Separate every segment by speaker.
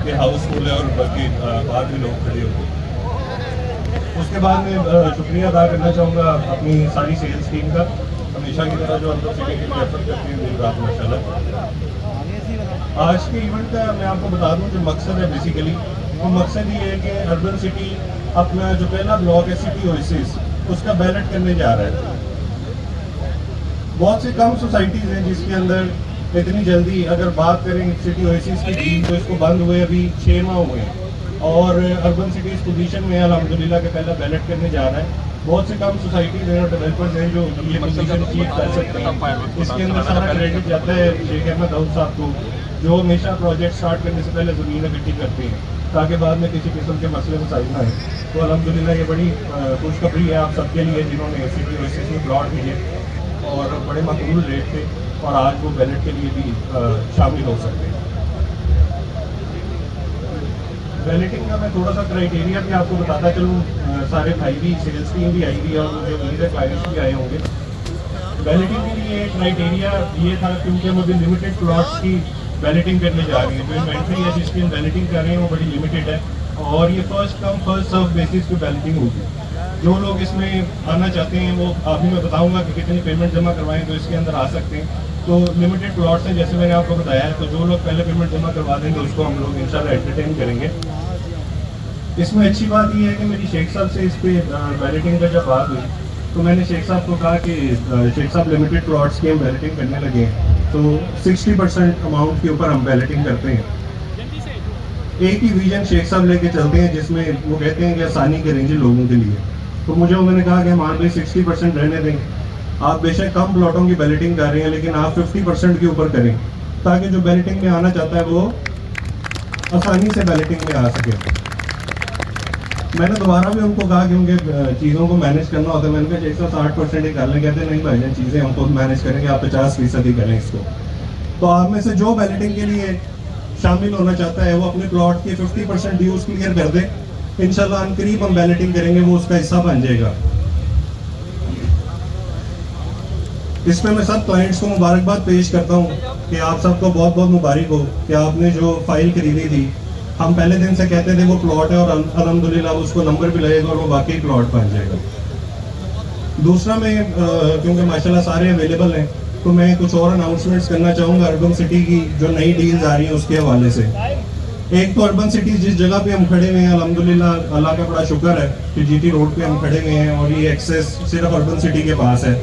Speaker 1: कि हाउसफुल है और बल्कि बाहर भी लोग खड़े होंगे। उसके बाद मैं शुक्रिया अदा करना चाहूँगा अपनी सारी सेल्स टीम का, हमेशा की तरह जो अंदर सिटी के लिए एफर्ट करती है दिन रात माशाल्लाह। आज के इवेंट का मैं आपको बता दूं जो मकसद है बेसिकली, वो मकसद ये है कि अर्बन सिटी अपना जो पहला ब्लॉक है सिटी ओएसिस उसका बैलेट करने जा रहा है। बहुत सी कम सोसाइटीज़ हैं जिसके अंदर इतनी जल्दी अगर बात करें सिटी ओएसिस की टीम तो इसको बंद हुए अभी 6 माह हुए हैं और अर्बन सिटी इस पोजीशन में अल्हम्दुलिल्लाह के पहला बैलेट करने जा रहा है। बहुत से कम सोसाइटीज़ हैं और डेवलपर्स हैं जो ये पोजीशन अचीव कर सकते हैं। इसके अंदर सारा क्रेडिट जाता है शेख अहमद दाऊद साहब को, जो हमेशा प्रोजेक्ट स्टार्ट करने से पहले ज़मीन इकट्ठी करते हैं ताकि बाद में किसी किस्म के मसले मसाइल ना आए। तो अल्हम्दुलिल्लाह ये बड़ी खुशखबरी है आप सबके लिए जिन्होंने सिटी ओएसिस में प्लॉट लिए और बड़े मकबूल रेट थे और आज वो बैलेट के लिए भी शामिल हो सकते हैं। बैलेटिंग का मैं थोड़ा सा क्राइटेरिया भी आपको बताता चलूँ, सारे भाई भी सेल्स टीम भी आई हुई है और मुझे उम्मीद है क्लाइंट्स भी आए होंगे। बैलेटिंग के लिए क्राइटेरिया ये था क्योंकि हम अभी लिमिटेड प्लॉट्स की बैलेटिंग करने जा रही है। जो इन्वेंट्री है जिसकी हम बैलेटिंग कर रहे हैं वो बड़ी लिमिटेड है और ये first come first serve basis पे बैलेटिंग होगी। जो लोग इसमें आना चाहते हैं वो अभी मैं बताऊंगा कि कितनी पेमेंट जमा करवाएं तो इसके अंदर आ सकते हैं। तो लिमिटेड प्लॉट्स हैं जैसे मैंने आपको बताया है, तो जो लोग पहले पेमेंट जमा करवा देंगे उसको हम लोग इंशाल्लाह एंटरटेन करेंगे। इसमें अच्छी बात यह है कि मेरी शेख साहब से इस पे बैलेटिंग का जब बात हुई तो मैंने शेख साहब को कहा कि शेख साहब लिमिटेड प्लॉट्स की हम बैलेटिंग करने लगे हैं तो 60% अमाउंट के ऊपर हम बैलेटिंग करते हैं। एक ही विजन शेख साहब लेके चलते हैं जिसमें वो कहते हैं कि आसानी करेंगे लोगों के लिए। तो मुझे उन्होंने कहा कि मान लीजिए 60% रहने दें, आप बेशक कम प्लॉटों की बैलेटिंग कर रहे हैं लेकिन आप 50% के ऊपर करें ताकि जो बैलेटिंग में आना चाहता है वो आसानी से बैलेटिंग में आ सके। मैंने दोबारा भी उनको कहा क्योंकि चीज़ों को मैनेज करना होता है, मैंने कहा 160% ही कर लें। कहते नहीं भाई चीज़ें हम खुद मैनेज करेंगे, आप 50% ही करें इसको। तो आप में से जो बैलेटिंग के लिए शामिल होना चाहता है वो अपने प्लॉट के 50% ड्यूज क्लियर कर दे, इंशाल्लाह अनकरीब हम बैलेटिंग करेंगे, वो उसका हिस्सा बन जाएगा। इसमें मैं सब क्लाइंट्स को मुबारकबाद पेश करता हूँ कि आप सबको बहुत बहुत मुबारक हो कि आपने जो फाइल खरीदी थी, हम पहले दिन से कहते थे वो प्लॉट है और अल्हम्दुलिल्लाह उसको नंबर भी लगेगा और वो वाकई प्लॉट बन जाएगा। दूसरा मैं क्योंकि माशाल्लाह सारे अवेलेबल हैं तो मैं कुछ और अनाउंसमेंट्स करना चाहूँगा अर्बन सिटी की जो नई डील्स आ रही हैं उसके हवाले से। एक तो अर्बन सिटी जिस जगह पे हम खड़े हुए हैं अल्हम्दुलिल्लाह अल्लाह का बड़ा शुक्र है कि जीटी रोड पे हम खड़े हुए हैं और ये एक्सेस सिर्फ अर्बन सिटी के पास है।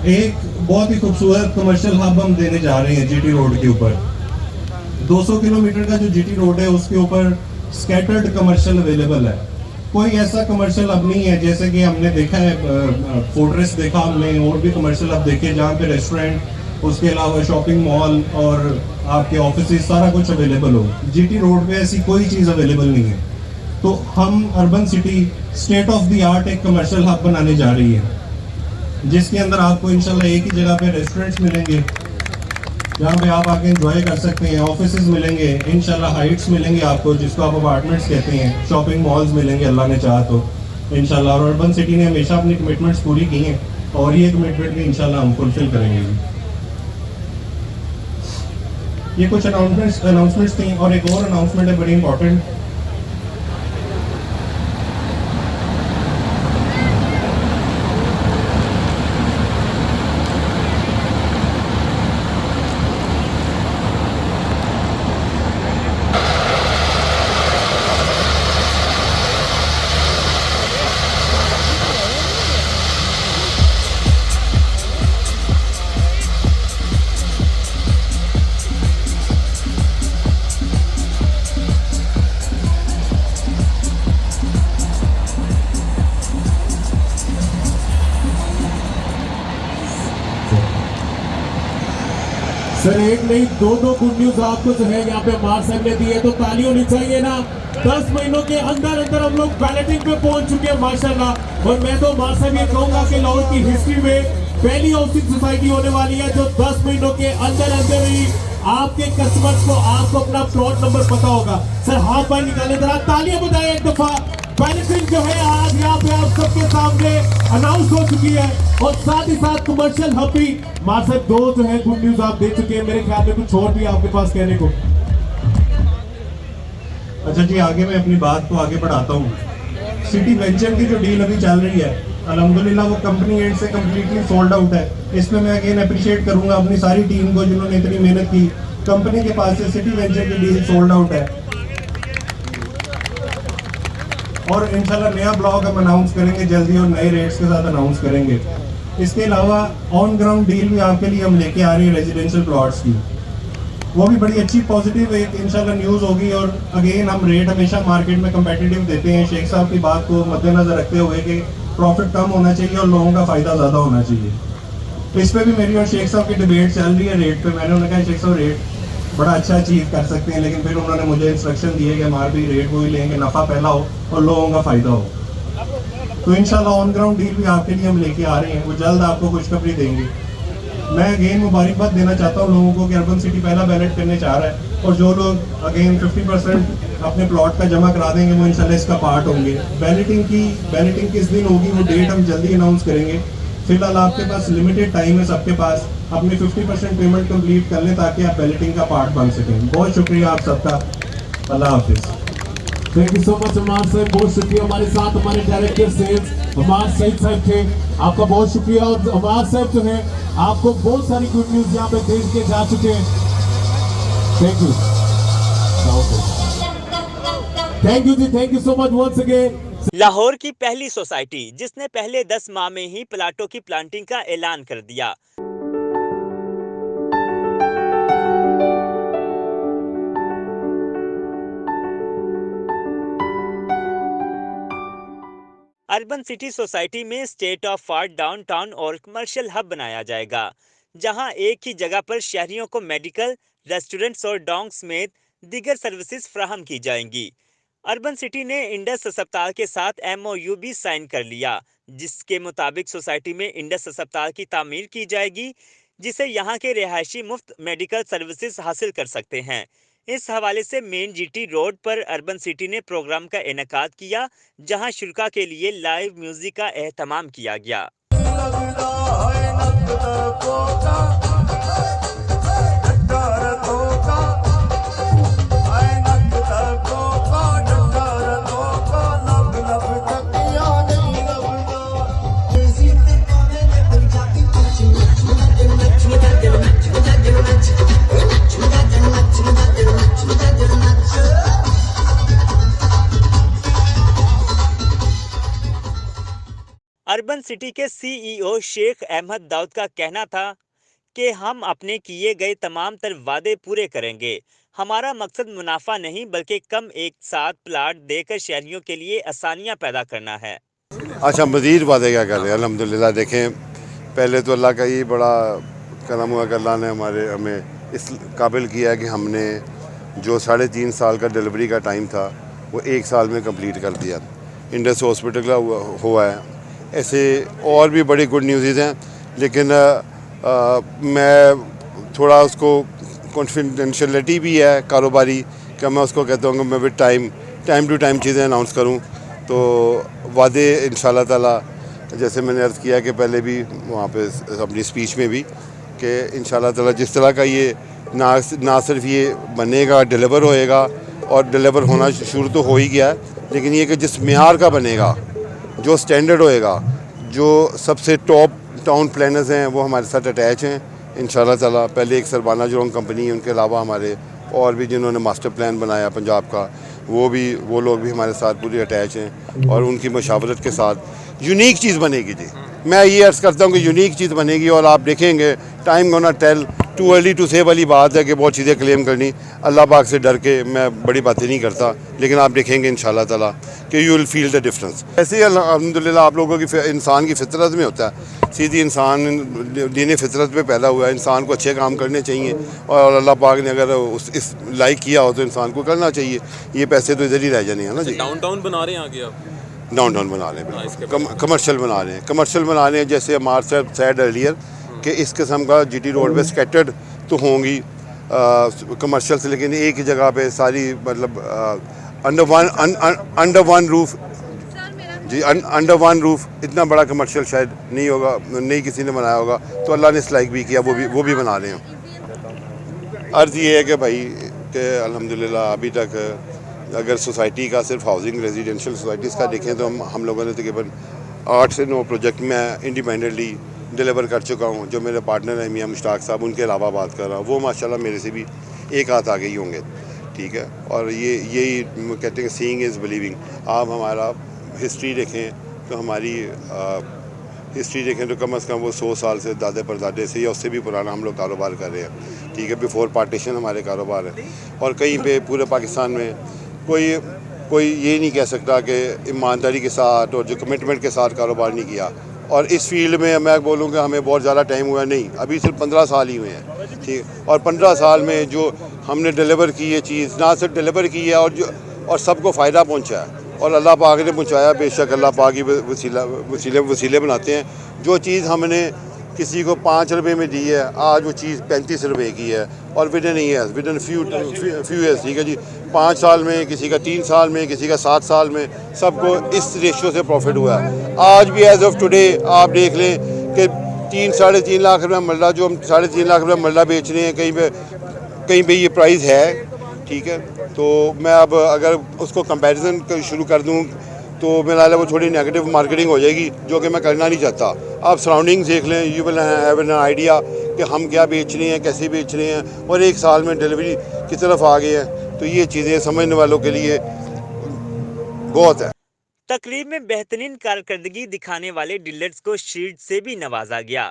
Speaker 1: एक बहुत ही खूबसूरत कमर्शियल हब हम देने जा रहे हैं जीटी रोड के ऊपर। 200 किलोमीटर का जो जीटी रोड है उसके ऊपर स्कैटर्ड कमर्शियल अवेलेबल है। कोई ऐसा कमर्शियल हब नहीं है जैसे कि हमने देखा है फोर्ट्रेस देखा हमने और भी कमर्शियल हब देखे जहाँ पे रेस्टोरेंट, उसके अलावा शॉपिंग मॉल और आपके ऑफिस सारा कुछ अवेलेबल हो। जीटी रोड पे ऐसी कोई चीज़ अवेलेबल नहीं है। तो हम urban city state of the art एक कमर्शियल हब बनाने जा रही है जिसके अंदर आपको इंशाल्लाह एक ही जगह पे रेस्टोरेंट्स मिलेंगे जहाँ पे आप आके एंजॉय कर सकते हैं, ऑफिसेज मिलेंगे इंशाल्लाह, हाइट्स मिलेंगे आपको जिसको आप अपार्टमेंट्स कहते हैं, शॉपिंग मॉल्स मिलेंगे अल्लाह ने चाहा तो इंशाल्लाह। और अर्बन सिटी ने हमेशा अपनी कमिटमेंट्स पूरी की हैं और ये कमिटमेंट भी इंशाल्लाह हम फुलफिल करेंगे। ये कुछ अनाउंसमेंट्स थी और एक और अनाउंसमेंट है बड़ी इंपॉर्टेंट।
Speaker 2: सर एक नहीं दो गुड न्यूज आपको जो है यहाँ पे मार साहब ने दी है तो ताली होनी चाहिए ना। 10 महीनों के अंदर अंदर हम लोग बैलेटिंग पे पहुंच चुके हैं माशाल्लाह। और मैं तो मार साहब ये कहूंगा कि लाहौर की हिस्ट्री में पहली हाउसिंग सोसाइटी होने वाली है जो 10 महीनों के अंदर अंदर ही आपके कस्टमर्स को आपको अपना प्लॉट नंबर पता होगा। सर हाथ बाहर निकाले जरा, तालियां बजाएं एक दफा। बैलेटिंग जो है आज यहाँ पे आप सबके सामने अनाउंस हो चुकी है और साथ ही साथ कमर्शियल हब भी मार साहब 2 जो है गुड न्यूज आप दे चुके हैं। मेरे ख्याल में कुछ और भी आपके पास कहने को।
Speaker 1: अच्छा जी, आगे मैं अपनी बात को आगे बढ़ाता हूँ। सिटी वेंचर की जो डील अभी चल रही है, अल्हम्दुलिल्लाह वो कंपनी एंड से कम्प्लीटली सोल्ड आउट है। इसमें मैं अगेन अप्रिशिएट करूंगा अपनी सारी टीम को जिन्होंने इतनी मेहनत की। कंपनी के पास से सिटी वेंचर की डील सोल्ड आउट है और इंशाल्लाह नया ब्लॉग हम अनाउंस करेंगे जल्दी और नए रेट्स के साथ अनाउंस करेंगे। इसके अलावा ऑन ग्राउंड डील भी आपके लिए हम लेके आ रहे हैं रेजिडेंशियल प्लॉट्स की, वो भी बड़ी अच्छी पॉजिटिव एक इंशाल्लाह न्यूज़ होगी। और अगेन हम रेट हमेशा मार्केट में कंपेटिटिव देते हैं, शेख साहब की बात को मद्देनजर रखते हुए कि प्रॉफिट कम होना चाहिए और लोगों का फ़ायदा ज़्यादा होना चाहिए। तो इस पर भी मेरी और शेख साहब की डिबेट चल रही है रेट पे। मैंने उन्हें कहा शेख साहब रेट बड़ा अच्छा अचीव कर सकते हैं, लेकिन फिर उन्होंने मुझे इंस्ट्रक्शन दिए कि हमारे भी रेट वही लेंगे, नफ़ा पहला हो और लोगों का फ़ायदा हो। तो इंशाल्लाह ऑन ग्राउंड डील भी आपके लिए हम लेके आ रहे हैं, वो जल्द आपको खुशखबरी देंगे। मैं अगेन मुबारकबाद देना चाहता हूँ लोगों को कि अर्बन सिटी पहला बैलेट करने चाह रहा है और जो लोग अगेन 50% अपने प्लॉट का जमा करा देंगे वो इंशाल्लाह इसका पार्ट होंगे। बैलेटिंग किस दिन होगी वो डेट हम जल्दी अनाउंस करेंगे। फिलहाल आपके पास लिमिटेड टाइम है सबके पास, अपनी 50% पेमेंट कंप्लीट कर लें ताकि आप बैलेटिंग का पार्ट बन सकें। बहुत शुक्रिया आप सबका, अल्लाह हाफिज़।
Speaker 2: थैंक यू सो मच अमार साहब, बहुत शुक्रिया। हमारे साथ हमारे डायरेक्टर सेल्स अमार सईद साहब थे, आपका बहुत शुक्रिया। और अमार साहब जो है आपको बहुत सारी गुड न्यूज यहाँ पे देख के जा चुके हैं। Thank you, thank you ji, thank you so much once again.
Speaker 3: Lahore की पहली सोसाइटी जिसने पहले 10 माह में ही प्लाटों की प्लांटिंग का ऐलान कर दिया। अर्बन सिटी सोसाइटी में स्टेट ऑफ आर्ट डाउनटाउन और कमर्शियल हब बनाया जाएगा, जहां एक ही जगह पर शहरियों को मेडिकल, रेस्टोरेंट्स और डॉग समेत दीगर सर्विसेज फराहम की जाएंगी। अर्बन सिटी ने इंडस अस्पताल के साथ MOU भी साइन कर लिया, जिसके मुताबिक सोसाइटी में इंडस अस्पताल की तामीर की जाएगी, जिसे यहाँ के रिहायशी मुफ्त मेडिकल सर्विसेज हासिल कर सकते हैं। इस हवाले से मेन GT रोड पर अर्बन सिटी ने प्रोग्राम का इनेकाद किया, जहां शुरा के लिए लाइव म्यूजिक का एहतमाम किया गया। अर्बन सिटी के CEO शेख अहमद दाऊद का कहना था कि हम अपने किए गए तमाम तर वादे पूरे करेंगे। हमारा मकसद मुनाफा नहीं बल्कि कम एक साथ प्लाट देकर शहरियों के लिए आसानियां पैदा करना है।
Speaker 4: अच्छा, मज़ीद वादे क्या कर रहे हैं? अल्हम्दुलिल्लाह देखें, पहले तो अल्लाह का ही बड़ा करम हुआ कि अल्लाह ने हमें इस काबिल किया कि हमने जो 3.5 साल का डिलीवरी का टाइम था वो 1 साल में कंप्लीट कर दिया। इंडस हॉस्पिटल का हुआ है। ऐसे और भी बड़ी गुड न्यूज़ हैं, लेकिन मैं थोड़ा उसको कॉन्फिडेंशियलिटी भी है कारोबारी कि मैं उसको कहता हूँ कि मैं भी टाइम टू टाइम चीज़ें अनाउंस करूँ। तो वादे इंशाल्लाह ताला, जैसे मैंने अर्ज़ किया कि पहले भी वहाँ पे अपनी स्पीच में भी, कि इंशाल्लाह ताला जिस तरह का ये ना सिर्फ ये बनेगा, डिलीवर होएगा और डिलीवर होना शुरू तो हो ही गया है, लेकिन ये कि जिस मेयार का बनेगा, जो स्टैंडर्ड होएगा, जो सबसे टॉप टाउन प्लानर्स हैं वो हमारे साथ अटैच हैं इंशाल्लाह ताला। पहले एक सरबाना जोन कंपनी है, उनके अलावा हमारे और भी जिन्होंने मास्टर प्लान बनाया पंजाब का, वो लोग भी हमारे साथ पूरी अटैच हैं और उनकी मशावरत के साथ यूनिक चीज़ बनेगी जी। मैं ये अर्ज़ करता हूँ कि यूनिक चीज़ बनेगी और आप देखेंगे, time gonna tell, too early to say वाली बात है कि बहुत चीज़ें क्लेम करनी। अल्लाह पाक से डर के मैं बड़ी बातें नहीं करता, लेकिन आप देखेंगे इंशाल्लाह ताला कि you will feel the difference. ऐसे ही अल्हम्दुलिल्लाह आप लोगों की इंसान की फितरत में होता है, सीधी इंसान दीन फितरत पे पैदा हुआ है, इंसान को अच्छे काम करने चाहिए और अल्लाह पाक ने अगर इस लाइक किया हो तो इंसान को करना चाहिए। ये पैसे तो इधर ही रह जाने हैं ना जी।
Speaker 5: डाउनटाउन बना रहे हैं आगे आप?
Speaker 4: डाउनटाउन बना रहे हैं, कमर्शियल बना रहे हैं, जैसे हमारे साहब सैड अर्लियर कि इस किस्म का GT रोड पे स्कैटर्ड तो होंगी कमर्शियल से, लेकिन एक ही जगह पे सारी, मतलब अंडर वन रूफ जी, अंडर वन रूफ इतना बड़ा कमर्शियल शायद नहीं होगा, नहीं किसी ने बनाया होगा। तो अल्लाह ने इस लाइक भी किया, वो भी बना रहे हैं। अर्ज़ ये है कि भाई कि अल्हम्दुलिल्लाह अभी तक अगर सोसाइटी का सिर्फ हाउसिंग रेजिडेंशियल सोसाइटीज़ का देखें तो हम लोगों ने तकरीबन 8 से 9 प्रोजेक्ट में इंडिपेंडेंटली डिलीवर कर चुका हूँ। जो मेरे पार्टनर हैं मियां मुश्ताक साहब, उनके अलावा बात कर रहा हूँ, वो माशाल्लाह मेरे से भी एक हाथ आगे ही होंगे। ठीक है, और यही कहते हैं सीइंग इज़ बिलीविंग। आप हमारा हिस्ट्री देखें तो हमारी हिस्ट्री देखें तो कम से कम वो 100 साल से दादे परदादे से या उससे भी पुराना हम लोग कारोबार कर रहे हैं। ठीक है, बिफोर पार्टीशन हमारे कारोबार है, और कहीं पे पूरे पाकिस्तान में कोई ये नहीं कह सकता कि ईमानदारी के साथ और जो कमिटमेंट के साथ कारोबार नहीं किया। और इस फील्ड में मैं बोलूँगा हमें बहुत ज़्यादा टाइम हुआ नहीं, अभी सिर्फ 15 साल ही हुए हैं। ठीक, और 15 साल में जो हमने डिलीवर की ये चीज़, ना सिर्फ डिलीवर की है और सबको फ़ायदा पहुँचा है, और अल्लाह पाक ने पहुँचाया। बेशक अल्लाह पाक ही वसीले बनाते हैं। जो चीज़ हमने किसी को 5 रुपये में दी है, आज वो चीज़ 35 रुपये की है, और with in years, with in few years. ठीक है जी, 5 साल में, किसी का 3 साल में, किसी का 7 साल में, सबको इस रेशियो से प्रॉफिट हुआ है। आज भी एज ऑफ टुडे आप देख लें कि 3-3.5 लाख रुपये मरला, जो हम 3.5 लाख रुपये मरला बेच रहे हैं, कहीं पे ये प्राइस है। ठीक है, तो मैं अब अगर उसको कंपैरिजन शुरू कर दूं तो मेरा वो थोड़ी नेगेटिव मार्केटिंग हो जाएगी, जो कि मैं करना नहीं चाहता। आप सराउंडिंग्स देख लें, you will have an idea कि हम क्या बेच रहे हैं, कैसे बेच रहे हैं, और 1 साल में डिलीवरी की तरफ आ गए हैं। तो ये चीज़ें समझने वालों के लिए बहुत है।
Speaker 3: तकरीब में बेहतरीन कारकर्दगी दिखाने वाले डीलर्स को शील्ड से भी नवाजा गया।